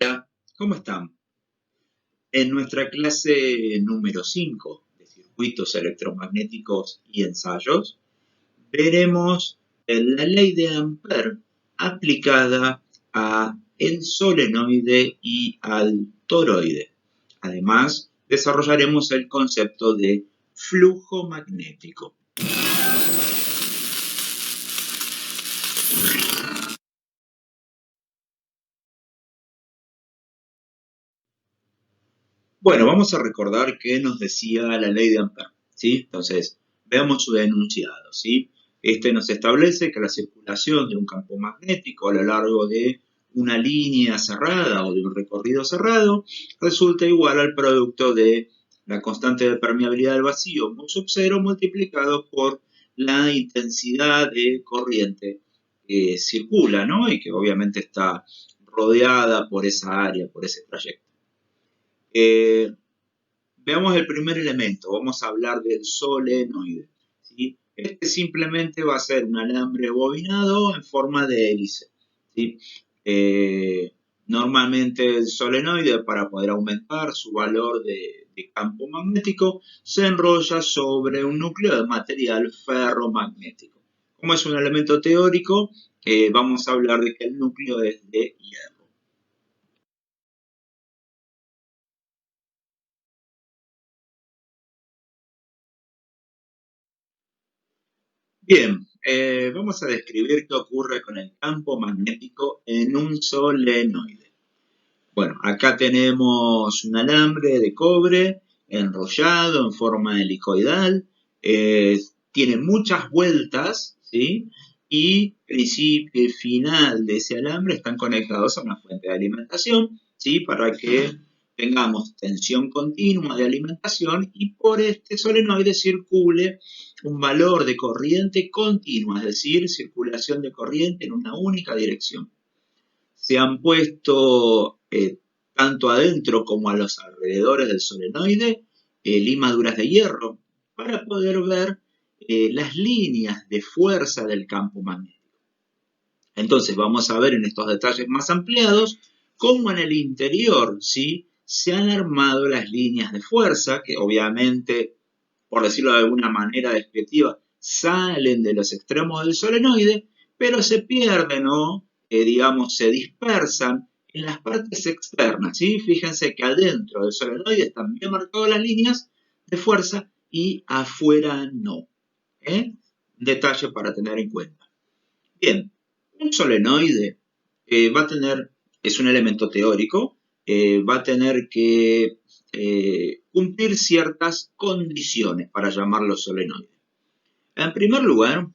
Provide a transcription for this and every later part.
Hola, ¿cómo están? En nuestra clase número 5 de circuitos electromagnéticos y ensayos, veremos la ley de Ampère aplicada a el solenoide y al toroide. Además, desarrollaremos el concepto de flujo magnético. Bueno, vamos a recordar qué nos decía la ley de Ampère, ¿sí? Entonces, veamos su enunciado, ¿sí? Este nos establece que la circulación de un campo magnético a lo largo de una línea cerrada o de un recorrido cerrado resulta igual al producto de la constante de permeabilidad del vacío mu sub 0 multiplicado por la intensidad de corriente que circula, ¿no? Y que obviamente está rodeada por esa área, por ese trayecto. Veamos el primer elemento, vamos a hablar del solenoide, ¿sí? Este simplemente va a ser un alambre bobinado en forma de hélice, ¿sí? Normalmente el solenoide, para poder aumentar su valor de campo magnético, se enrolla sobre un núcleo de material ferromagnético. Como es un elemento teórico, vamos a hablar de que el núcleo es de hierro. Bien, vamos a describir qué ocurre con el campo magnético en un solenoide. Bueno, acá tenemos un alambre de cobre enrollado en forma helicoidal, tiene muchas vueltas, ¿sí? Y principio y final de ese alambre están conectados a una fuente de alimentación, ¿sí? Para que tengamos tensión continua de alimentación y por este solenoide circule un valor de corriente continua, es decir, circulación de corriente en una única dirección. Se han puesto tanto adentro como a los alrededores del solenoide limaduras de hierro para poder ver las líneas de fuerza del campo magnético. Entonces vamos a ver en estos detalles más ampliados cómo en el interior, ¿sí?, se han armado las líneas de fuerza que obviamente, por decirlo de alguna manera descriptiva, salen de los extremos del solenoide, pero se pierden o, digamos, se dispersan en las partes externas, ¿sí? Fíjense que adentro del solenoide están bien marcadas las líneas de fuerza y afuera no. Detalle para tener en cuenta. Bien, un solenoide va a tener, es un elemento teórico, va a tener que cumplir ciertas condiciones para llamarlo solenoide. En primer lugar,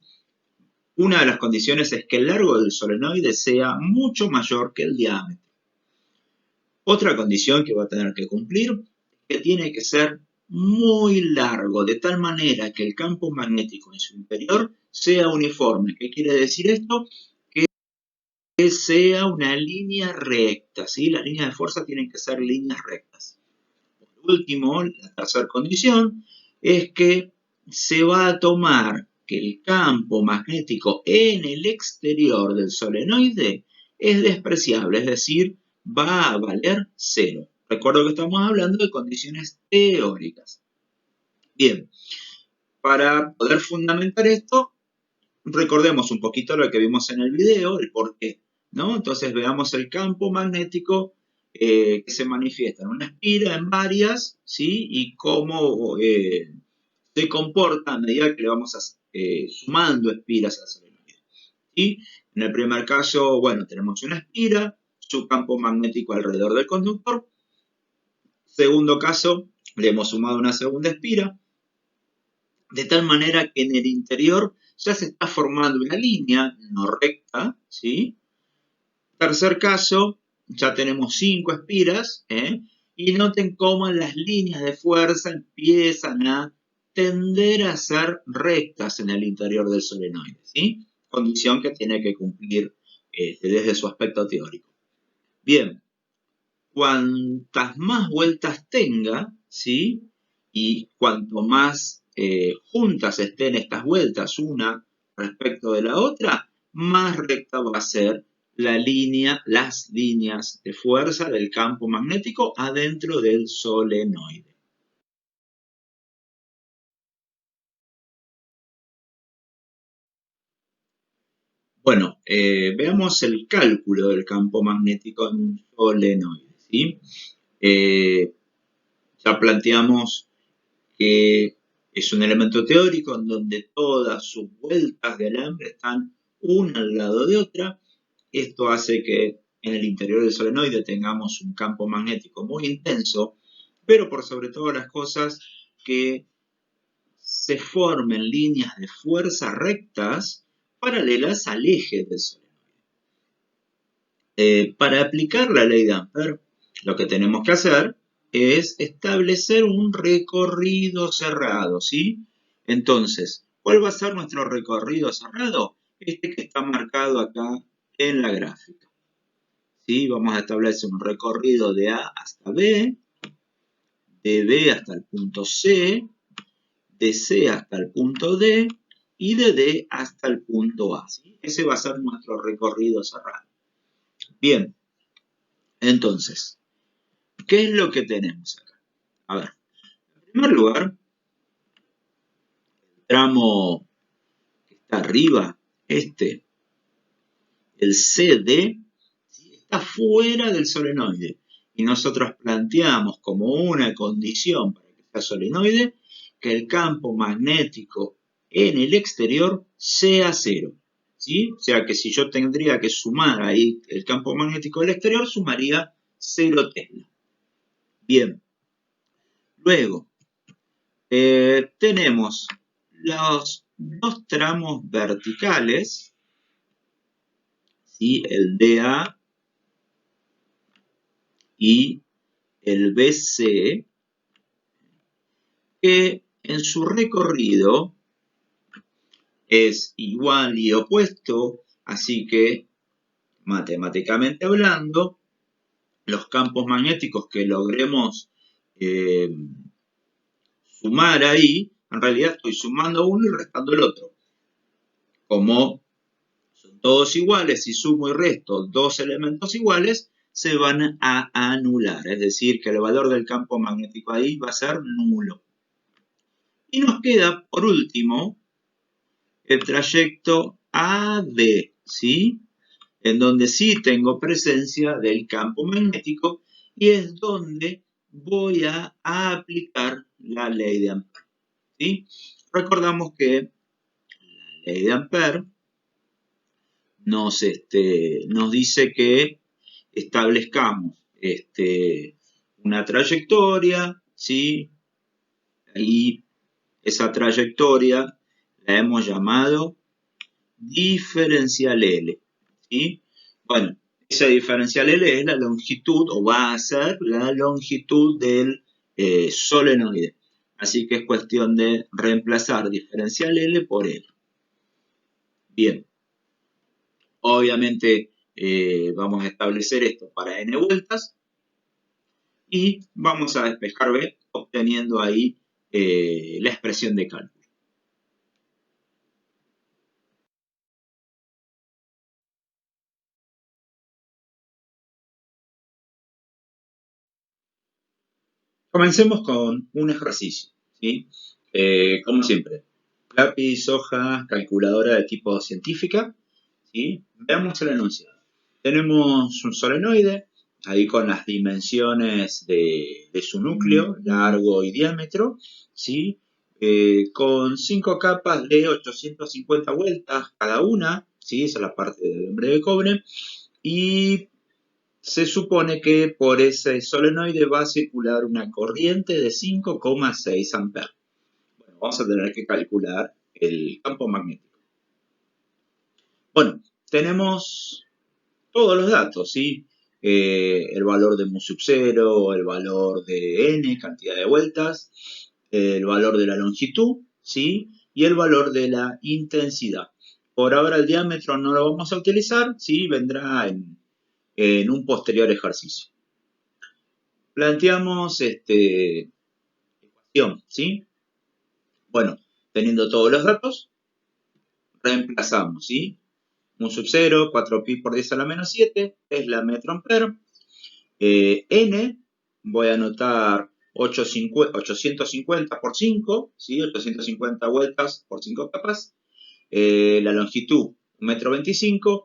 una de las condiciones es que el largo del solenoide sea mucho mayor que el diámetro. Otra condición que va a tener que cumplir es que tiene que ser muy largo, de tal manera que el campo magnético en su interior sea uniforme. ¿Qué quiere decir esto? Que sea una línea recta, ¿sí? Las líneas de fuerza tienen que ser líneas rectas. Por último, la tercera condición es que se va a tomar que el campo magnético en el exterior del solenoide es despreciable, es decir, va a valer cero. Recuerdo que estamos hablando de condiciones teóricas. Bien, para poder fundamentar esto, recordemos un poquito lo que vimos en el video, el por qué, ¿no? Entonces veamos el campo magnético que se manifiesta en una espira, en varias, ¿sí? Y cómo se comporta a medida que le vamos sumando espiras al solenoide. Y en el primer caso, bueno, tenemos una espira, su campo magnético alrededor del conductor. Segundo caso, le hemos sumado una segunda espira, de tal manera que en el interior ya se está formando una línea no recta, ¿sí? Tercer caso, ya tenemos 5 espiras, y noten cómo las líneas de fuerza empiezan a tender a ser rectas en el interior del solenoide, ¿sí? Condición que tiene que cumplir desde su aspecto teórico. Bien, cuantas más vueltas tenga, ¿sí? Y cuanto más juntas estén estas vueltas una respecto de la otra, más recta va a ser las líneas de fuerza del campo magnético adentro del solenoide. Bueno, veamos el cálculo del campo magnético en un solenoide, ¿sí? Ya planteamos que es un elemento teórico en donde todas sus vueltas de alambre están una al lado de otra. Esto hace que en el interior del solenoide tengamos un campo magnético muy intenso, pero por sobre todas las cosas que se formen líneas de fuerza rectas paralelas al eje del solenoide. Para aplicar la ley de Ampère, lo que tenemos que hacer es establecer un recorrido cerrado, ¿sí? Entonces, ¿cuál va a ser nuestro recorrido cerrado? Este que está marcado acá en la gráfica, ¿sí? Vamos a establecer un recorrido de A hasta B, de B hasta el punto C, de C hasta el punto D y de D hasta el punto A, ¿sí? Ese va a ser nuestro recorrido cerrado. Bien, entonces, ¿qué es lo que tenemos acá? A ver, en primer lugar, el tramo que está arriba, el CD, está fuera del solenoide. Y nosotros planteamos como una condición para que sea solenoide que el campo magnético en el exterior sea cero, ¿sí? O sea que si yo tendría que sumar ahí el campo magnético del exterior, sumaría 0 Tesla. Bien. Luego, tenemos los dos tramos verticales, ¿sí? El DA y el BC, que en su recorrido es igual y opuesto, así que matemáticamente hablando, los campos magnéticos que logremos sumar ahí, en realidad estoy sumando uno y restando el otro. Como son todos iguales y sumo y resto dos elementos iguales, se van a anular, es decir, que el valor del campo magnético ahí va a ser nulo. Y nos queda, por último, el trayecto AD, ¿sí? En donde sí tengo presencia del campo magnético y es donde voy a aplicar la ley de Ampère, ¿sí? Recordamos que la ley de Ampère nos dice que establezcamos una trayectoria, ¿sí? Y esa trayectoria la hemos llamado diferencial L, ¿sí? Bueno, esa diferencial L es la longitud, o va a ser la longitud del solenoide. Así que es cuestión de reemplazar diferencial L por L. Bien. Obviamente vamos a establecer esto para n vueltas y vamos a despejar B obteniendo ahí la expresión de cálculo. Comencemos con un ejercicio, ¿sí? Como siempre, lápiz, hoja, calculadora de tipo científica, ¿sí? Veamos el enunciado. Tenemos un solenoide, ahí con las dimensiones de su núcleo, largo y diámetro, ¿sí? Con 5 capas de 850 vueltas cada una, ¿sí? Esa es la parte del alambre de cobre, y se supone que por ese solenoide va a circular una corriente de 5,6 amperes. Bueno, vamos a tener que calcular el campo magnético. Bueno, tenemos todos los datos, ¿sí? El valor de mu sub 0, el valor de n, cantidad de vueltas, el valor de la longitud, ¿sí? Y el valor de la intensidad. Por ahora el diámetro no lo vamos a utilizar, ¿sí? Vendrá en un posterior ejercicio. Planteamos ecuación, ¿sí? Bueno, teniendo todos los datos, reemplazamos, ¿sí? 1 sub 0, 4pi por 10 a la menos 7, es la metro ampere. N, voy a anotar 850 por 5, ¿sí? 850 vueltas por 5 capas. La longitud, 1,25 m.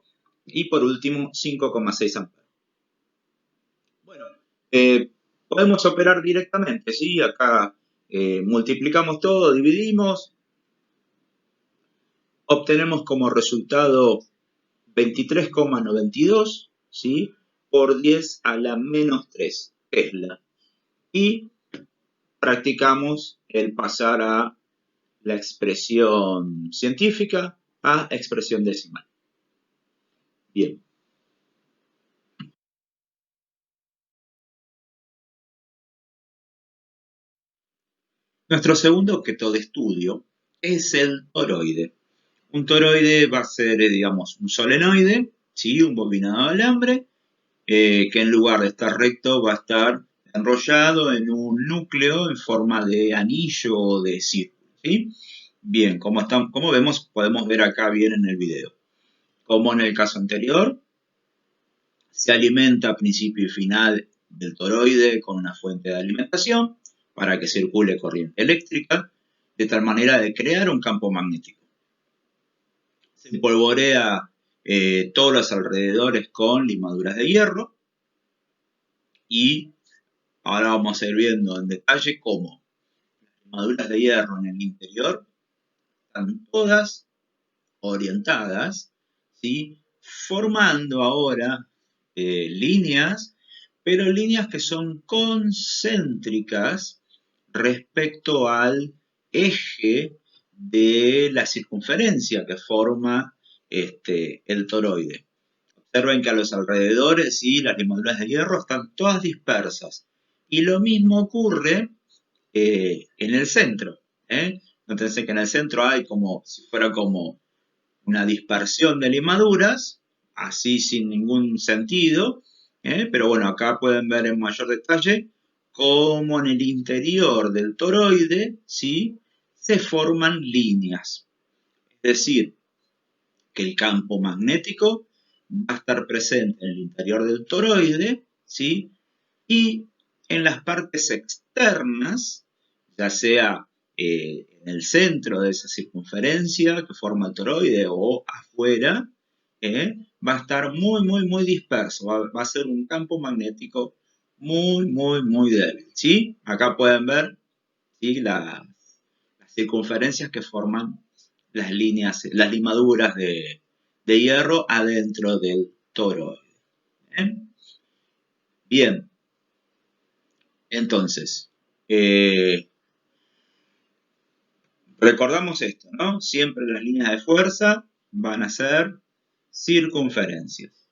Y por último, 5,6 amperes. Bueno, podemos operar directamente, ¿sí? Acá multiplicamos todo, dividimos, obtenemos como resultado 23,92, ¿sí? Por 10 a la menos 3 Tesla. Y practicamos el pasar a la expresión científica a expresión decimal. Bien. Nuestro segundo objeto de estudio es el toroide. Un toroide va a ser, digamos, un solenoide, ¿sí? Un bobinado de alambre, que en lugar de estar recto va a estar enrollado en un núcleo en forma de anillo o de círculo, ¿sí? Bien, como vemos, podemos ver acá bien en el video. Como en el caso anterior, se alimenta a principio y final del toroide con una fuente de alimentación para que circule corriente eléctrica, de tal manera de crear un campo magnético. Se polvorea todos los alrededores con limaduras de hierro y ahora vamos a ir viendo en detalle cómo las limaduras de hierro en el interior están todas orientadas, ¿sí? Formando ahora líneas, pero líneas que son concéntricas respecto al eje de la circunferencia que forma el toroide. Observen que a los alrededores las limaduras de hierro están todas dispersas. Y lo mismo ocurre en el centro. Nótense que en el centro hay como si fuera como una dispersión de limaduras, así sin ningún sentido, pero bueno, acá pueden ver en mayor detalle cómo en el interior del toroide, ¿sí? Se forman líneas. Es decir, que el campo magnético va a estar presente en el interior del toroide, ¿sí? Y en las partes externas, ya sea en el centro de esa circunferencia que forma el toroide o afuera, va a estar muy disperso, va a ser un campo magnético muy débil, ¿sí? Acá pueden ver, ¿sí? Las circunferencias que forman las líneas, las limaduras de hierro adentro del toroide. Bien, entonces, recordamos esto, ¿no? Siempre las líneas de fuerza van a ser circunferencias.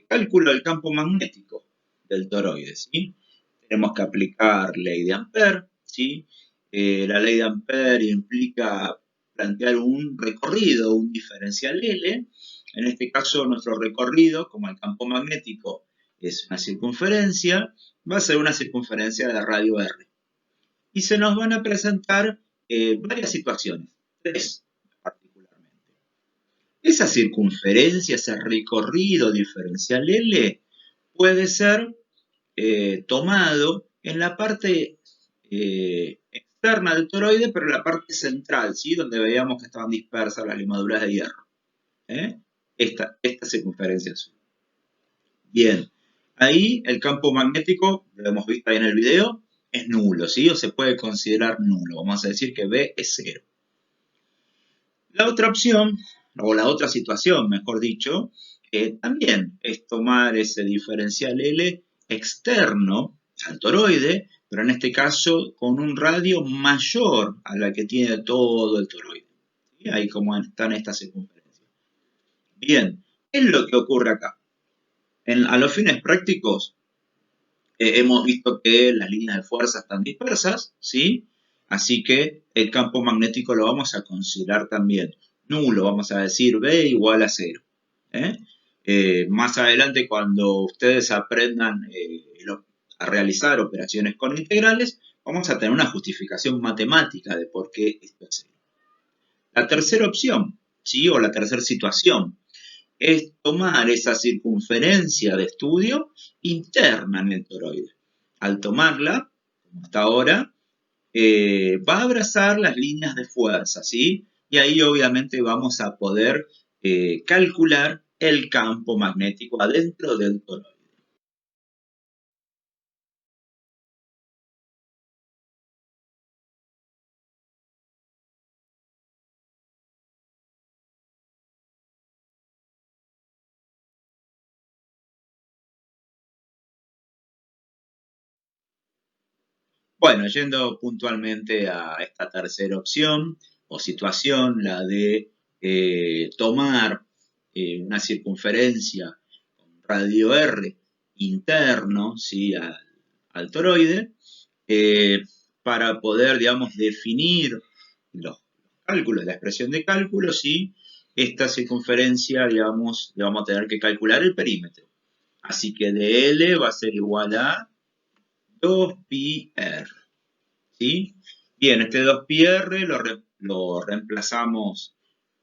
Cálculo del campo magnético del toroide, ¿sí? Tenemos que aplicar ley de Ampère, ¿sí? La ley de Ampère implica plantear un recorrido, un diferencial L. En este caso, nuestro recorrido, como el campo magnético es una circunferencia, va a ser una circunferencia de radio R. Y se nos van a presentar varias situaciones, 3 particularmente. Esa circunferencia, ese recorrido diferencial L, puede ser tomado en la parte externa del toroide, pero en la parte central, ¿sí? Donde veíamos que estaban dispersas las limaduras de hierro. Esta circunferencia azul. Bien, ahí el campo magnético, lo hemos visto ahí en el video, es nulo, ¿sí? O se puede considerar nulo. Vamos a decir que B es 0. La otra opción, o la otra situación, mejor dicho, también es tomar ese diferencial L externo al toroide, pero en este caso con un radio mayor a la que tiene todo el toroide. ¿Sí? Ahí como están estas circunferencias. Bien, ¿qué es lo que ocurre acá? A los fines prácticos, hemos visto que las líneas de fuerza están dispersas, ¿sí? Así que el campo magnético lo vamos a considerar también nulo, vamos a decir B igual a 0. Más adelante, cuando ustedes aprendan a realizar operaciones con integrales, vamos a tener una justificación matemática de por qué esto es 0. La tercera opción ¿sí? O la tercera situación es tomar esa circunferencia de estudio interna en el toroide. Al tomarla, como hasta ahora, va a abrazar las líneas de fuerza, ¿sí? Y ahí obviamente vamos a poder calcular el campo magnético adentro del toroide. Bueno, yendo puntualmente a esta tercera opción o situación, la de tomar una circunferencia con radio R interno, ¿sí? al toroide, para poder, digamos, definir los cálculos, la expresión de cálculo, ¿sí? Esta circunferencia, digamos, le vamos a tener que calcular el perímetro. Así que de L va a ser igual a 2πr. ¿Sí? Bien, este 2πr lo reemplazamos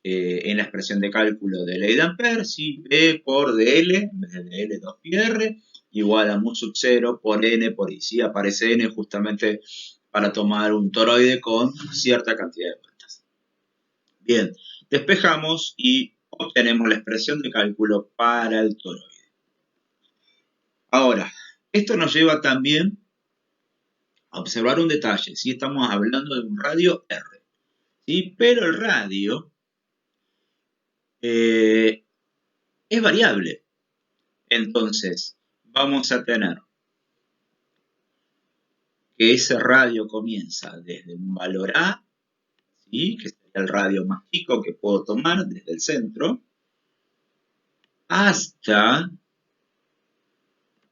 en la expresión de cálculo de ley de Ampere, ¿sí? B por dl, en vez de dl 2πr, igual a mu sub 0 por n por i, ¿sí? Aparece n justamente para tomar un toroide con cierta cantidad de vueltas. Bien, despejamos y obtenemos la expresión de cálculo para el toroide. Ahora, esto nos lleva también a observar un detalle, ¿sí? Estamos hablando de un radio R, ¿sí? Pero el radio es variable. Entonces, vamos a tener que ese radio comienza desde un valor A, ¿sí? Que sería el radio más chico que puedo tomar desde el centro, hasta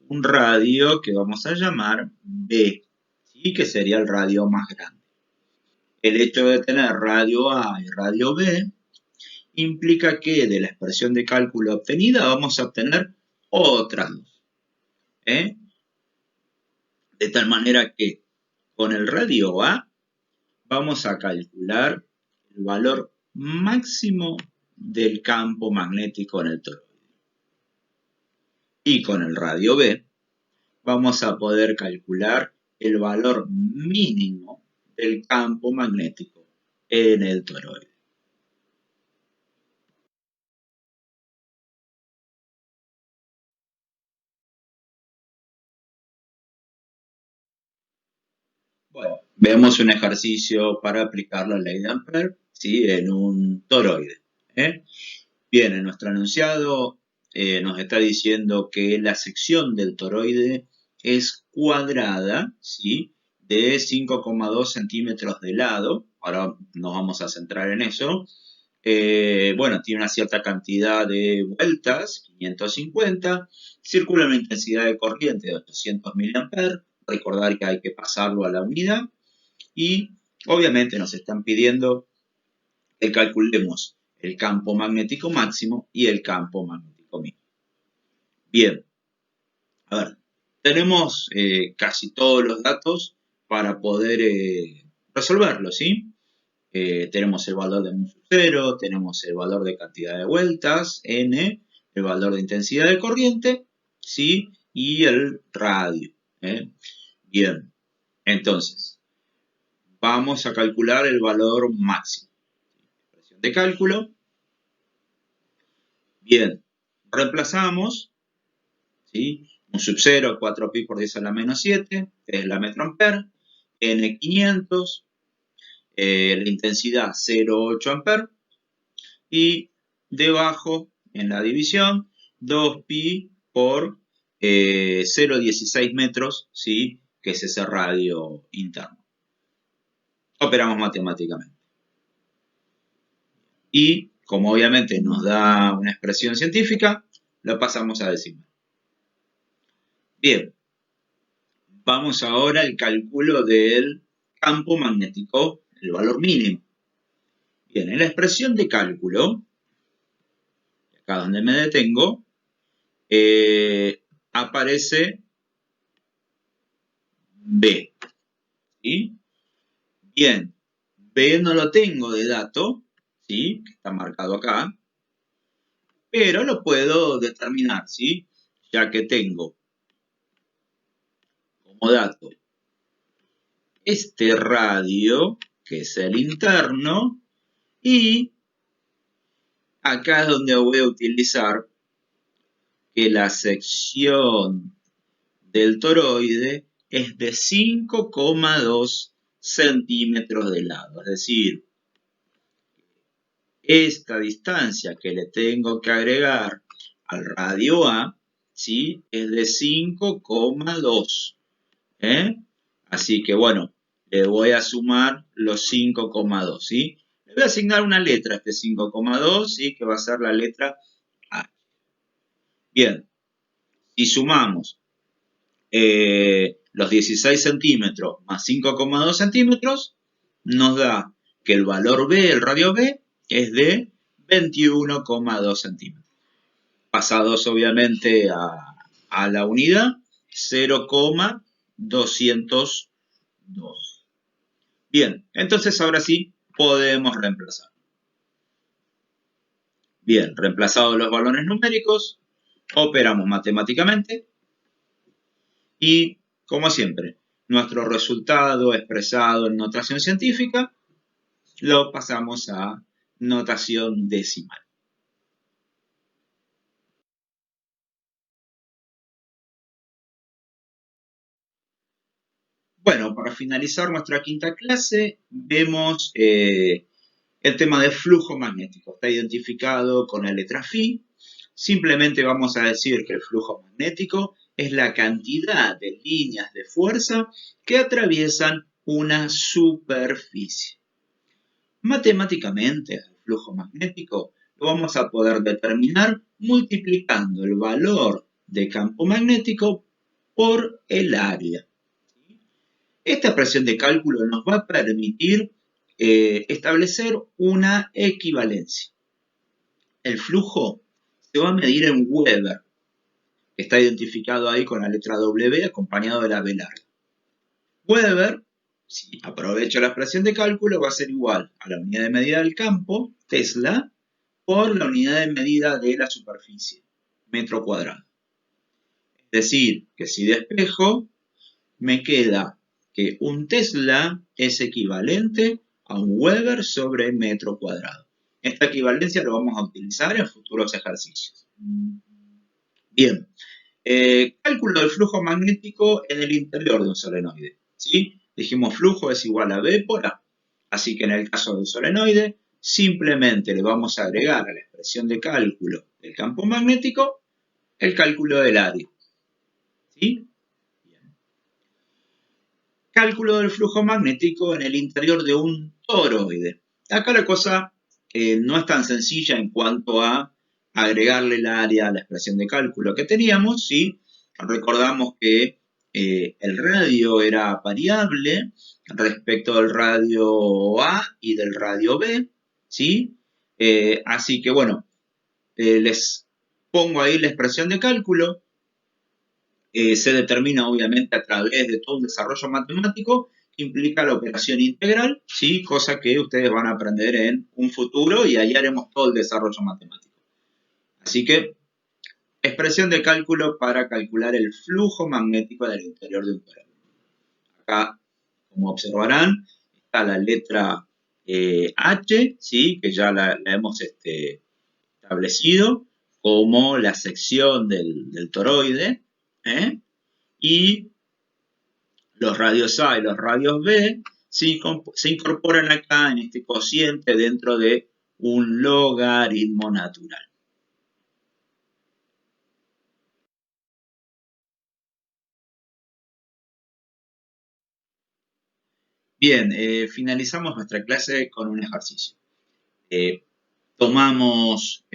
un radio que vamos a llamar B, ¿sí? Que sería el radio más grande. El hecho de tener radio A y radio B implica que de la expresión de cálculo obtenida vamos a obtener otras dos. De tal manera que con el radio A vamos a calcular el valor máximo del campo magnético en el toroide. Y con el radio B vamos a poder calcular el valor mínimo del campo magnético en el toroide. Bueno, veamos un ejercicio para aplicar la ley de Ampere, ¿sí? En un toroide. Bien, en nuestro enunciado nos está diciendo que la sección del toroide es cuadrada, ¿sí? De 5,2 centímetros de lado. Ahora nos vamos a centrar en eso. Bueno, tiene una cierta cantidad de vueltas, 550. Circula una intensidad de corriente de 800 mA. Recordar que hay que pasarlo a la unidad. Y obviamente nos están pidiendo que calculemos el campo magnético máximo y el campo magnético mínimo. Bien, a ver, tenemos casi todos los datos para poder resolverlo, ¿sí? Tenemos el valor de mu sub 0, tenemos el valor de cantidad de vueltas, n, el valor de intensidad de corriente, ¿sí? Y el radio. Bien, entonces, vamos a calcular el valor máximo. Expresión de cálculo. Bien, reemplazamos, ¿sí? Un sub 0, 4pi por 10 a la menos 7, que es la metroampere, n 500, la intensidad 0,8 amper, y debajo, en la división, 2pi por 0,16 metros, ¿sí? Que es ese radio interno. Operamos matemáticamente. Y, como obviamente nos da una expresión científica, la pasamos a decimal. Bien, vamos ahora al cálculo del campo magnético, el valor mínimo. Bien, en la expresión de cálculo, acá donde me detengo, aparece B. ¿Sí? Bien, B no lo tengo de dato, ¿sí? Que está marcado acá, pero lo puedo determinar, ¿sí? Ya que tengo como dato este radio, que es el interno, y acá es donde voy a utilizar que la sección del toroide es de 5,2 centímetros de lado. Es decir, esta distancia que le tengo que agregar al radio A, ¿sí? Es de 5,2. Así que bueno, le voy a sumar los 5,2, ¿sí? Le voy a asignar una letra a este 5,2, ¿sí? Que va a ser la letra A. Bien, si sumamos los 16 centímetros más 5,2 centímetros, nos da que el valor B, el radio B, es de 21,2 centímetros. Pasados obviamente a la unidad, 0,202. Bien, entonces ahora sí podemos reemplazar. Bien, reemplazados los valores numéricos, operamos matemáticamente y, como siempre, nuestro resultado expresado en notación científica lo pasamos a notación decimal. Bueno, para finalizar nuestra quinta clase, vemos el tema de flujo magnético. Está identificado con la letra Φ. Simplemente vamos a decir que el flujo magnético es la cantidad de líneas de fuerza que atraviesan una superficie. Matemáticamente, el flujo magnético lo vamos a poder determinar multiplicando el valor de campo magnético por el área. Esta expresión de cálculo nos va a permitir establecer una equivalencia. El flujo se va a medir en Weber, que está identificado ahí con la letra W acompañado de la B larga. Weber, si aprovecho la expresión de cálculo, va a ser igual a la unidad de medida del campo, Tesla, por la unidad de medida de la superficie, metro cuadrado. Es decir, que si despejo, me queda que un Tesla es equivalente a un Weber sobre metro cuadrado. Esta equivalencia lo vamos a utilizar en futuros ejercicios. Bien, cálculo del flujo magnético en el interior de un solenoide. ¿Sí? Dijimos flujo es igual a B por A. Así que en el caso del solenoide, simplemente le vamos a agregar a la expresión de cálculo del campo magnético el cálculo del área. ¿Sí? Bien. Cálculo del flujo magnético en el interior de un toroide. Acá la cosa no es tan sencilla en cuanto a agregarle el área a la expresión de cálculo que teníamos, ¿sí? Recordamos que el radio era variable respecto del radio A y del radio B, ¿sí? Así que bueno, les pongo ahí la expresión de cálculo. Se determina obviamente a través de todo un desarrollo matemático que implica la operación integral, ¿sí? Cosa que ustedes van a aprender en un futuro y ahí haremos todo el desarrollo matemático. Así que, expresión de cálculo para calcular el flujo magnético del interior de un toroide. Acá, como observarán, está la letra H, ¿sí? Que ya la hemos establecido como la sección del toroide, y los radios A y los radios B se incorporan acá en este cociente dentro de un logaritmo natural. Bien, finalizamos nuestra clase con un ejercicio. Tomamos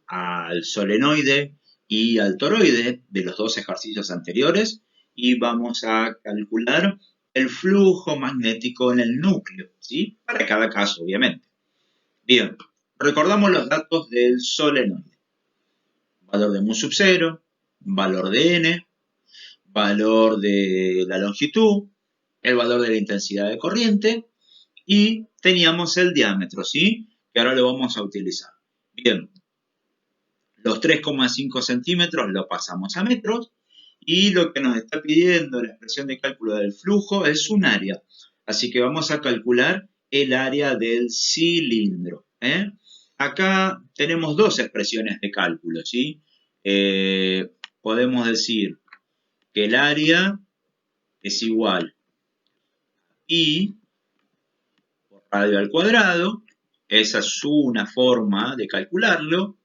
al solenoide y al toroide de los dos ejercicios anteriores y vamos a calcular el flujo magnético en el núcleo, ¿sí? Para cada caso, obviamente. Bien, recordamos los datos del solenoide. Valor de mu sub 0, valor de n, valor de la longitud, el valor de la intensidad de corriente y teníamos el diámetro, ¿sí? que ahora lo vamos a utilizar. Bien, los 3,5 centímetros lo pasamos a metros y lo que nos está pidiendo la expresión de cálculo del flujo es un área. Así que vamos a calcular el área del cilindro. Acá tenemos dos expresiones de cálculo, ¿sí? Podemos decir que el área es igual a pi por radio al cuadrado. Esa es una forma de calcularlo.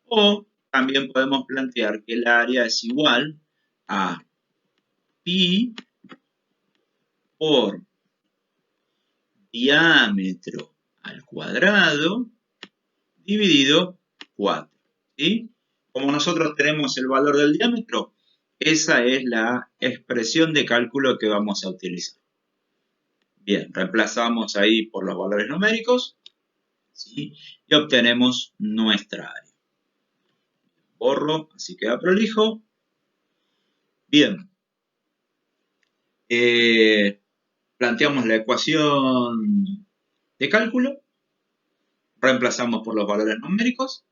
O también podemos plantear que el área es igual a pi por diámetro al cuadrado dividido 4. ¿Sí? Como nosotros tenemos el valor del diámetro, esa es la expresión de cálculo que vamos a utilizar. Bien, reemplazamos ahí por los valores numéricos, ¿sí? Y obtenemos nuestra área. Borro, así queda prolijo. Bien. Planteamos la ecuación de cálculo, reemplazamos por los valores numéricos,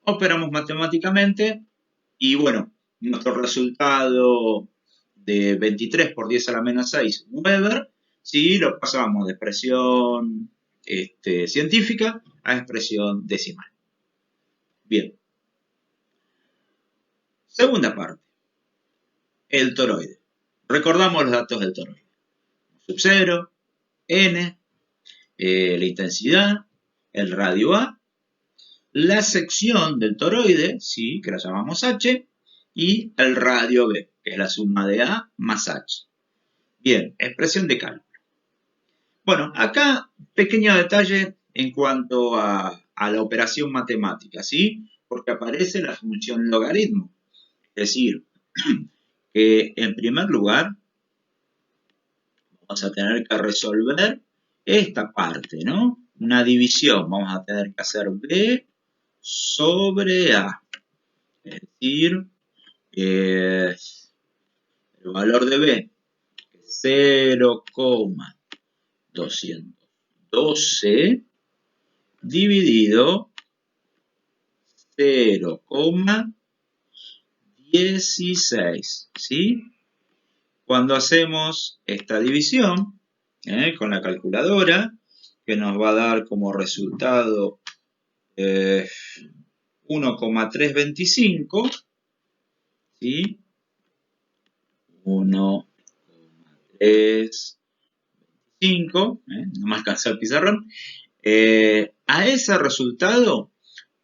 operamos matemáticamente y bueno, nuestro resultado de 23 por 10 a la menos 6 Weber, sí, lo pasamos de expresión científica a expresión decimal. Bien. Segunda parte, el toroide. Recordamos los datos del toroide. Sub 0, n, la intensidad, el radio A, la sección del toroide, sí, que la llamamos H, y el radio B, que es la suma de A más H. Bien, expresión de cálculo. Bueno, acá pequeño detalle en cuanto a la operación matemática, ¿sí? Porque aparece la función logaritmo. Es decir, que en primer lugar vamos a tener que resolver esta parte, ¿no? Una división. Vamos a tener que hacer B sobre A. Es decir, el valor de B es 0,212 dividido 0,16, ¿sí? Cuando hacemos esta división con la calculadora, que nos va a dar como resultado 1,325, ¿sí? 1,325, no me alcanzó el pizarrón. A ese resultado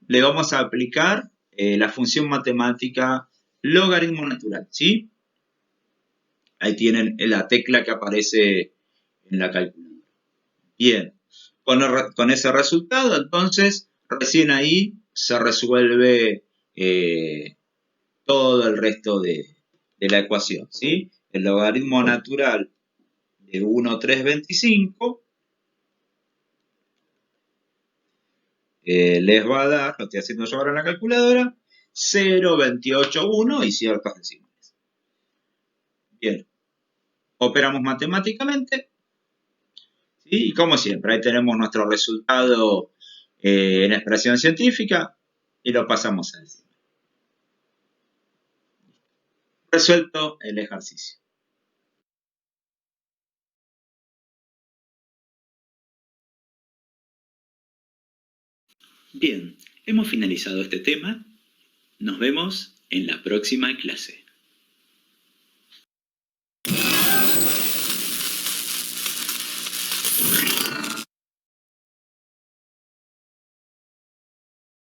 le vamos a aplicar la función matemática logaritmo natural, ¿sí? Ahí tienen la tecla que aparece en la calculadora. Bien, con ese resultado, entonces, recién ahí se resuelve todo el resto de la ecuación, ¿sí? El logaritmo natural de 1,325 les va a dar, lo estoy haciendo yo ahora en la calculadora, 0,281 y ciertos decimales. Bien, operamos matemáticamente, ¿sí? Y como siempre, ahí tenemos nuestro resultado en expresión científica y lo pasamos a decimal. Resuelto el ejercicio. Bien, hemos finalizado este tema. Nos vemos en la próxima clase.